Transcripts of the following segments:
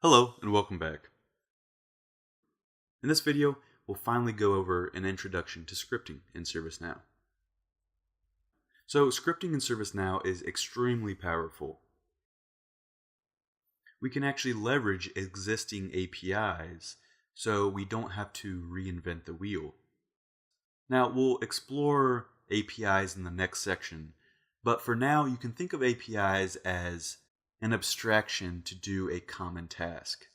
Hello and welcome back. In this video, we'll finally go over an introduction to scripting in ServiceNow. So scripting in ServiceNow is extremely powerful. We can actually leverage existing APIs so we don't have to reinvent the wheel. Now we'll explore APIs in the next section, but for now you can think of APIs as an abstraction to do a common task.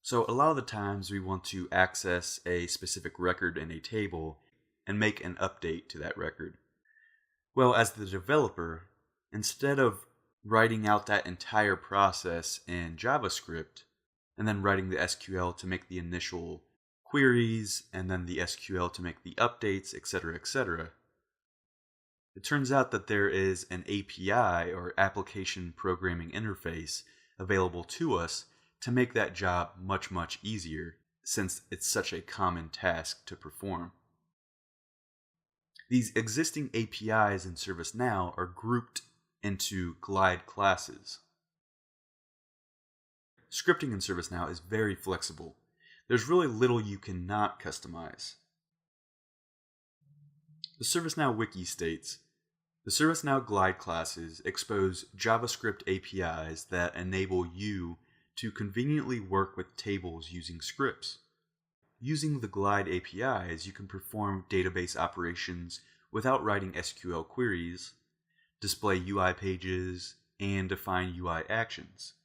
So a lot of the times we want to access a specific record in a table and make an update to that record. Well, as the developer, instead of writing out that entire process in JavaScript and then writing the SQL to make the initial queries and then the SQL to make the updates, etc., it turns out that there is an API or application programming interface available to us to make that job much easier, since it's such a common task to perform. These existing APIs in ServiceNow are grouped into glide classes. Scripting in ServiceNow is very flexible. There's really little you cannot customize. The ServiceNow wiki states, the ServiceNow glide classes expose JavaScript APIs that enable you to conveniently work with tables using scripts. Using the Glide APIs, you can perform database operations without writing SQL queries, display UI pages, and define UI actions.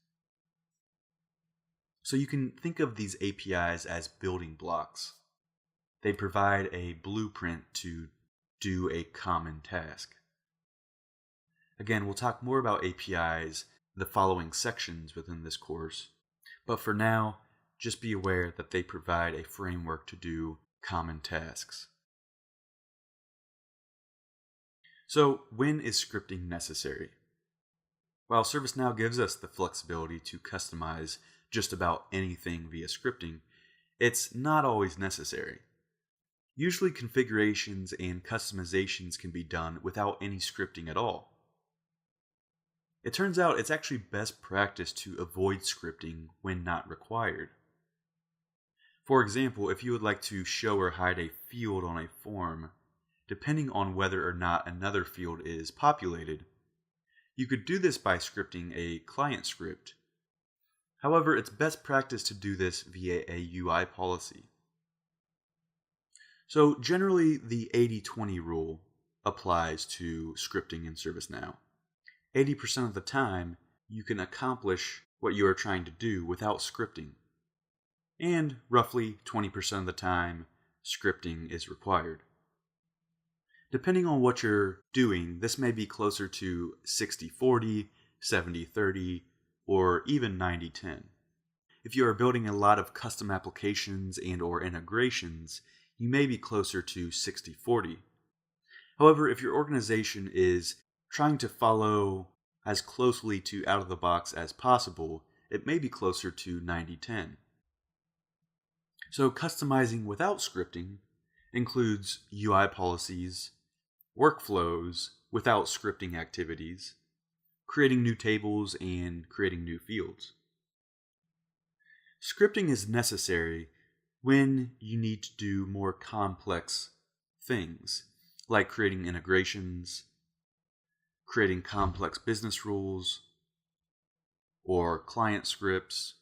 So you can think of these APIs as building blocks. They provide a blueprint to do a common task. Again, we'll talk more about APIs the following sections within this course, but for now, just be aware that they provide a framework to do common tasks. So, when is scripting necessary? While ServiceNow gives us the flexibility to customize just about anything via scripting, it's not always necessary. Usually configurations and customizations can be done without any scripting at all. It turns out it's actually best practice to avoid scripting when not required. For example, if you would like to show or hide a field on a form, depending on whether or not another field is populated, you could do this by scripting a client script. However, it's best practice to do this via a UI policy. So generally, the 80-20 rule applies to scripting in ServiceNow. 80% of the time, you can accomplish what you are trying to do without scripting. And roughly 20% of the time, scripting is required. Depending on what you're doing, this may be closer to 60-40, 70-30, or even 90-10. If you are building a lot of custom applications and/or integrations, you may be closer to 60-40. However, if your organization is trying to follow as closely to out-of-the-box as possible, it may be closer to 90-10. So customizing without scripting includes UI policies, workflows without scripting activities, creating new tables, and creating new fields. Scripting is necessary when you need to do more complex things, like creating integrations, creating complex business rules, or client scripts,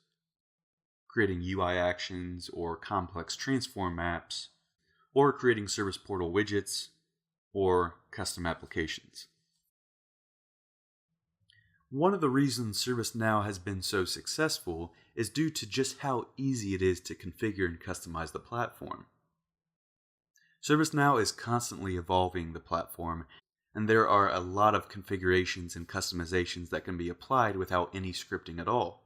creating UI actions or complex transform maps, or creating service portal widgets, or custom applications. One of the reasons ServiceNow has been so successful is due to just how easy it is to configure and customize the platform. ServiceNow is constantly evolving the platform, and there are a lot of configurations and customizations that can be applied without any scripting at all.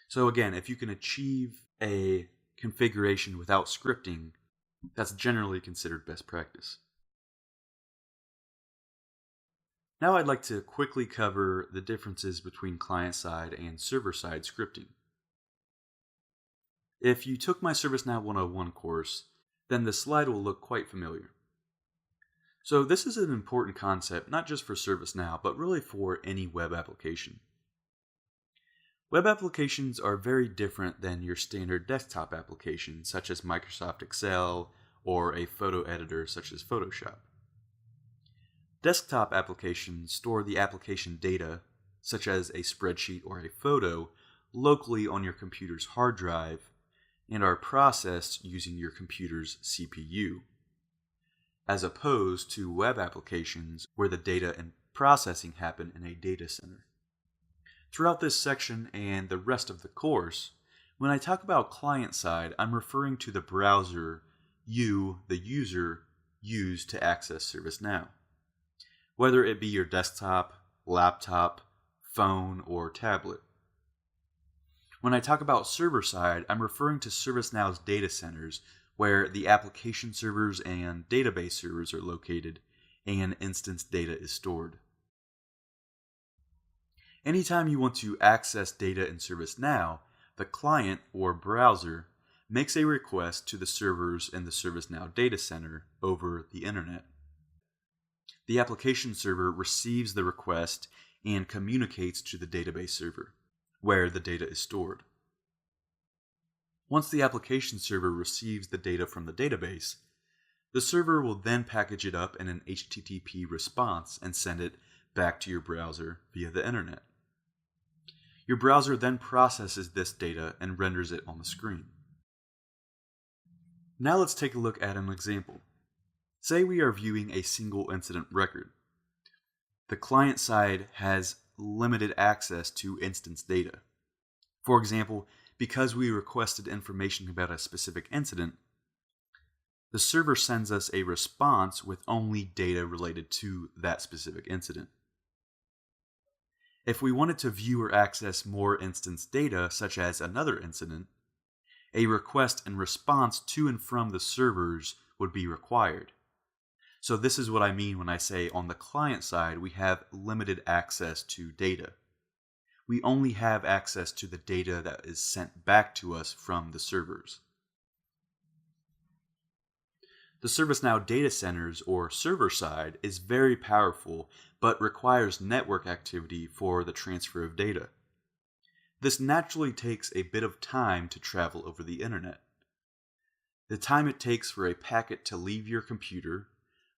So again, if you can achieve a configuration without scripting, that's generally considered best practice. Now I'd like to quickly cover the differences between client-side and server-side scripting. If you took my ServiceNow 101 course, then this slide will look quite familiar. So this is an important concept not just for ServiceNow, but really for any web application. Web applications are very different than your standard desktop applications, such as Microsoft Excel or a photo editor such as Photoshop. Desktop applications store the application data, such as a spreadsheet or a photo, locally on your computer's hard drive and are processed using your computer's CPU, as opposed to web applications where the data and processing happen in a data center. Throughout this section and the rest of the course, when I talk about client-side, I'm referring to the browser you, the user, use to access ServiceNow, whether it be your desktop, laptop, phone, or tablet. When I talk about server-side, I'm referring to ServiceNow's data centers, where the application servers and database servers are located and instance data is stored. Anytime you want to access data in ServiceNow, the client or browser makes a request to the servers in the ServiceNow data center over the internet. The application server receives the request and communicates to the database server, where the data is stored. Once the application server receives the data from the database, the server will then package it up in an HTTP response and send it back to your browser via the internet. Your browser then processes this data and renders it on the screen. Now let's take a look at an example. Say we are viewing a single incident record. The client side has limited access to instance data. For example, because we requested information about a specific incident, the server sends us a response with only data related to that specific incident. If we wanted to view or access more instance data, such as another incident, a request and response to and from the servers would be required. So this is what I mean when I say on the client side we have limited access to data. We only have access to the data that is sent back to us from the servers. The ServiceNow data centers or server side is very powerful but requires network activity for the transfer of data. This naturally takes a bit of time to travel over the internet. The time it takes for a packet to leave your computer,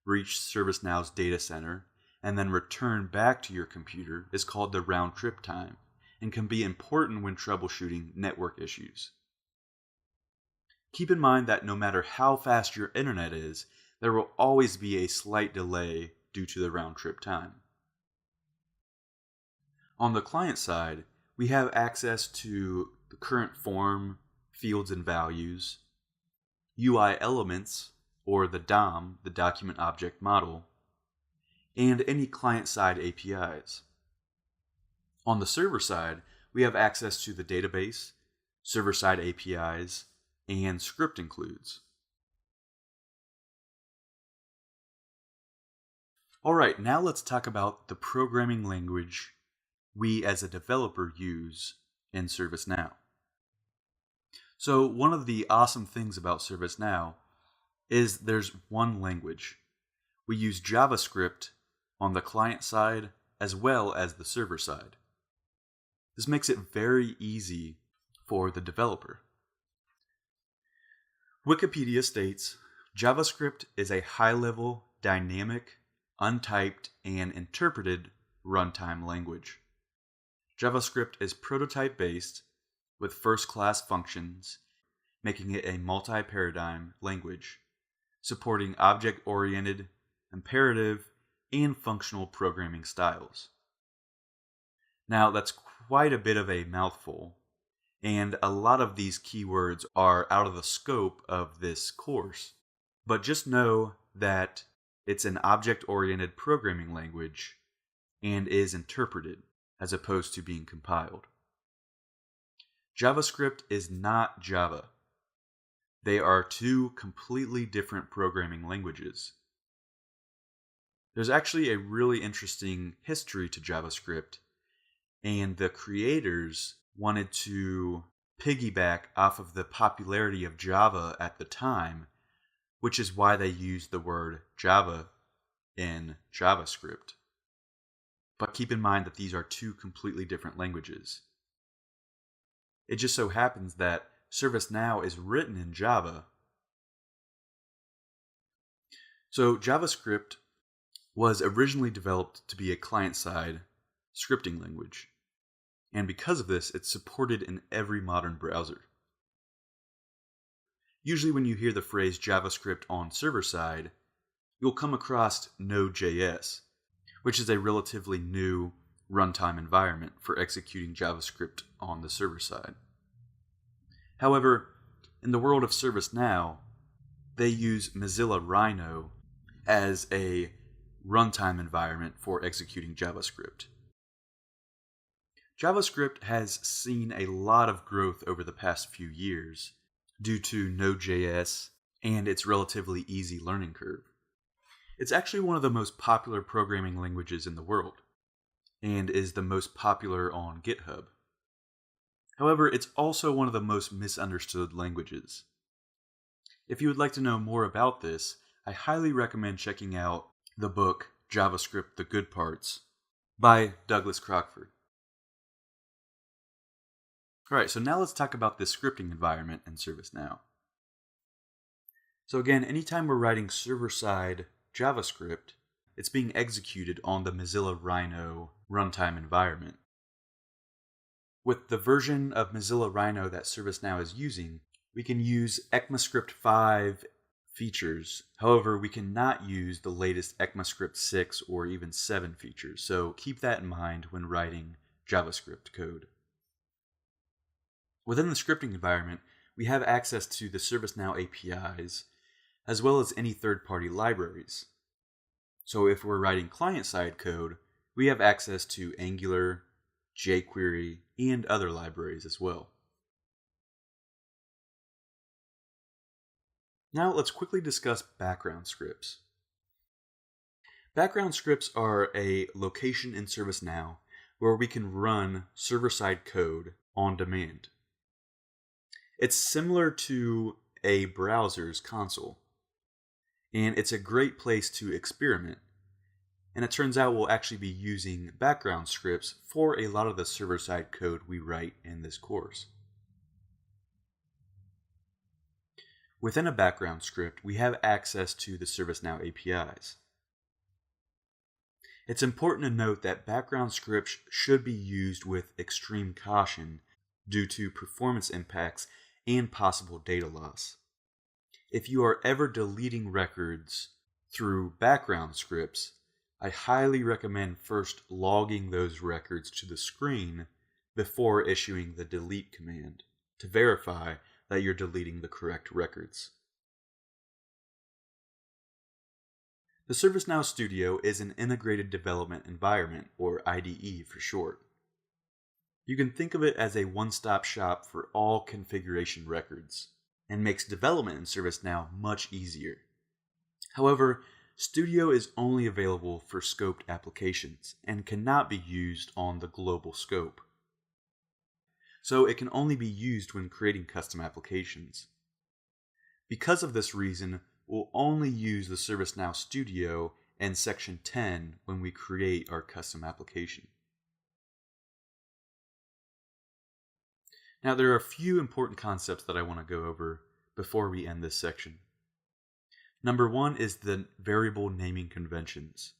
reach ServiceNow's data center, and then return back to your computer is called the round trip time and can be important when troubleshooting network issues. Keep in mind that no matter how fast your internet is, there will always be a slight delay due to the round trip time. On the client side, we have access to the current form, fields and values, UI elements, or the DOM, the Document Object Model, and any client-side APIs. On the server side, we have access to the database, server-side APIs, and script includes. Alright, now let's talk about the programming language we as a developer use in ServiceNow. So one of the awesome things about ServiceNow is there's one language. We use JavaScript on the client side as well as the server side. This makes it very easy for the developer. Wikipedia states, JavaScript is a high-level, dynamic, untyped, and interpreted runtime language. JavaScript is prototype-based with first-class functions, making it a multi-paradigm language, supporting object-oriented, imperative, and functional programming styles. Now, that's quite a bit of a mouthful, and a lot of these keywords are out of the scope of this course. But just know that it's an object-oriented programming language and is interpreted as opposed to being compiled. JavaScript is not Java. They are two completely different programming languages. There's actually a really interesting history to JavaScript, and the creators wanted to piggyback off of the popularity of Java at the time, which is why they used the word Java in JavaScript. But keep in mind that these are two completely different languages. It just so happens that ServiceNow is written in Java. So JavaScript was originally developed to be a client-side scripting language. And because of this, it's supported in every modern browser. Usually when you hear the phrase JavaScript on server-side, you'll come across Node.js, which is a relatively new runtime environment for executing JavaScript on the server side. However, in the world of ServiceNow, they use Mozilla Rhino as a runtime environment for executing JavaScript. JavaScript has seen a lot of growth over the past few years due to Node.js and its relatively easy learning curve. It's actually one of the most popular programming languages in the world, and is the most popular on GitHub. However, it's also one of the most misunderstood languages. If you would like to know more about this, I highly recommend checking out the book JavaScript: The Good Parts by Douglas Crockford. Alright, so now let's talk about this scripting environment in ServiceNow. So again, anytime we're writing server-side JavaScript, it's being executed on the Mozilla Rhino runtime environment. With the version of Mozilla Rhino that ServiceNow is using, we can use ECMAScript 5 features. However, we cannot use the latest ECMAScript 6 or even 7 features, so keep that in mind when writing JavaScript code. Within the scripting environment, we have access to the ServiceNow APIs, as well as any third-party libraries. So if we're writing client-side code, we have access to Angular, jQuery, and other libraries as well. Now let's quickly discuss background scripts. Background scripts are a location in ServiceNow where we can run server-side code on demand. It's similar to a browser's console, and it's a great place to experiment. And it turns out we'll actually be using background scripts for a lot of the server-side code we write in this course. Within a background script, we have access to the ServiceNow APIs. It's important to note that background scripts should be used with extreme caution due to performance impacts and possible data loss. If you are ever deleting records through background scripts, I highly recommend first logging those records to the screen before issuing the delete command to verify that you're deleting the correct records. The ServiceNow Studio is an integrated development environment, or IDE for short. You can think of it as a one-stop shop for all configuration records, and makes development in ServiceNow much easier. However, Studio is only available for scoped applications, and cannot be used on the global scope. So it can only be used when creating custom applications. Because of this reason, we'll only use the ServiceNow Studio and Section 10 when we create our custom application. Now, there are a few important concepts that I want to go over before we end this section. Number one is the variable naming conventions.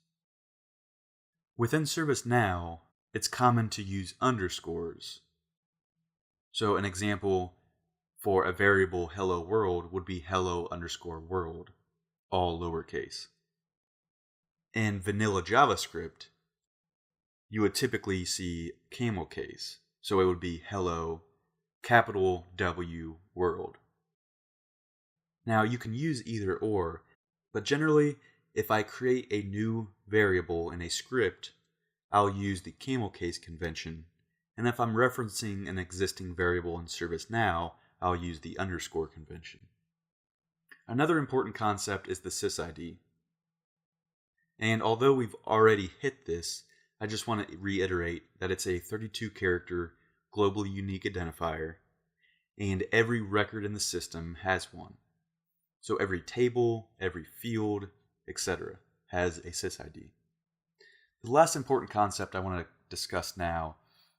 Within ServiceNow, it's common to use underscores. So an example for a variable hello world would be hello_world, all lowercase. In vanilla JavaScript, you would typically see camel case, so it would be hello capital W world. Now you can use either or, but generally if I create a new variable in a script, I'll use the camel case convention, and if I'm referencing an existing variable in ServiceNow, I'll use the underscore convention. Another important concept is the sysid. And although we've already hit this, I just want to reiterate that it's a 32-character globally unique identifier, and every record in the system has one. So every table, every field, etc. has a sysid. The last important concept I want to discuss now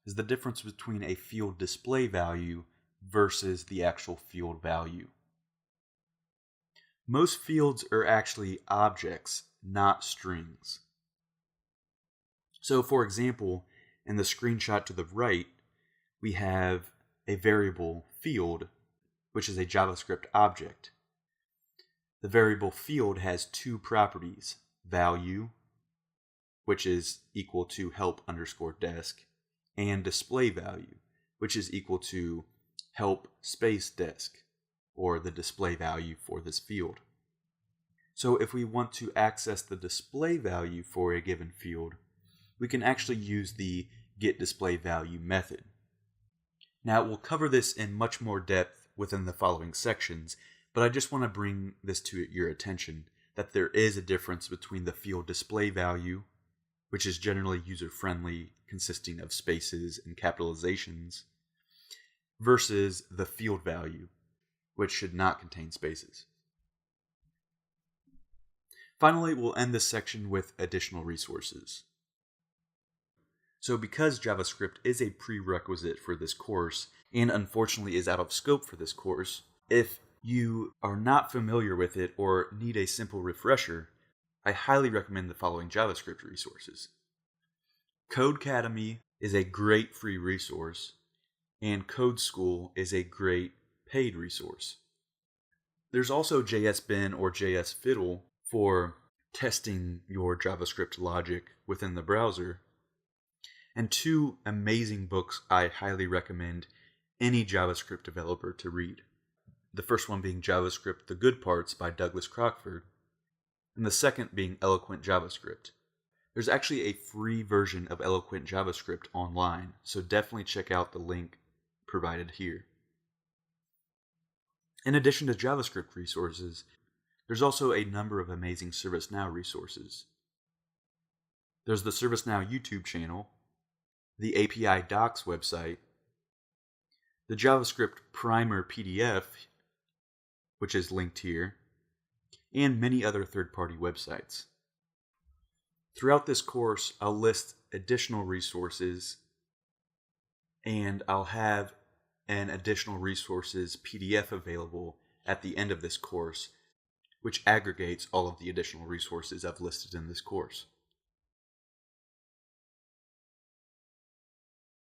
is the difference between a field display value versus the actual field value. Most fields are actually objects, not strings. So for example, in the screenshot to the right, we have a variable field, which is a JavaScript object. The variable field has two properties, value, which is equal to help_desk, and display value, which is equal to help space desk, or the display value for this field. So if we want to access the display value for a given field, we can actually use the getDisplayValue method. Now we'll cover this in much more depth within the following sections, but I just want to bring this to your attention that there is a difference between the field display value, which is generally user-friendly, consisting of spaces and capitalizations, versus the field value, which should not contain spaces. Finally, we'll end this section with additional resources. So because JavaScript is a prerequisite for this course, and unfortunately is out of scope for this course, if you are not familiar with it or need a simple refresher, I highly recommend the following JavaScript resources. Codecademy is a great free resource, and Code School is a great paid resource. There's also JSBin or JSFiddle for testing your JavaScript logic within the browser, and two amazing books I highly recommend any JavaScript developer to read. The first one being JavaScript: The Good Parts by Douglas Crockford, and the second being Eloquent JavaScript. There's actually a free version of Eloquent JavaScript online, so definitely check out the link provided here. In addition to JavaScript resources, there's also a number of amazing ServiceNow resources. There's the ServiceNow YouTube channel, the API Docs website, the JavaScript Primer PDF, which is linked here, and many other third-party websites. Throughout this course, I'll list additional resources, and I'll have an additional resources PDF available at the end of this course, which aggregates all of the additional resources I've listed in this course.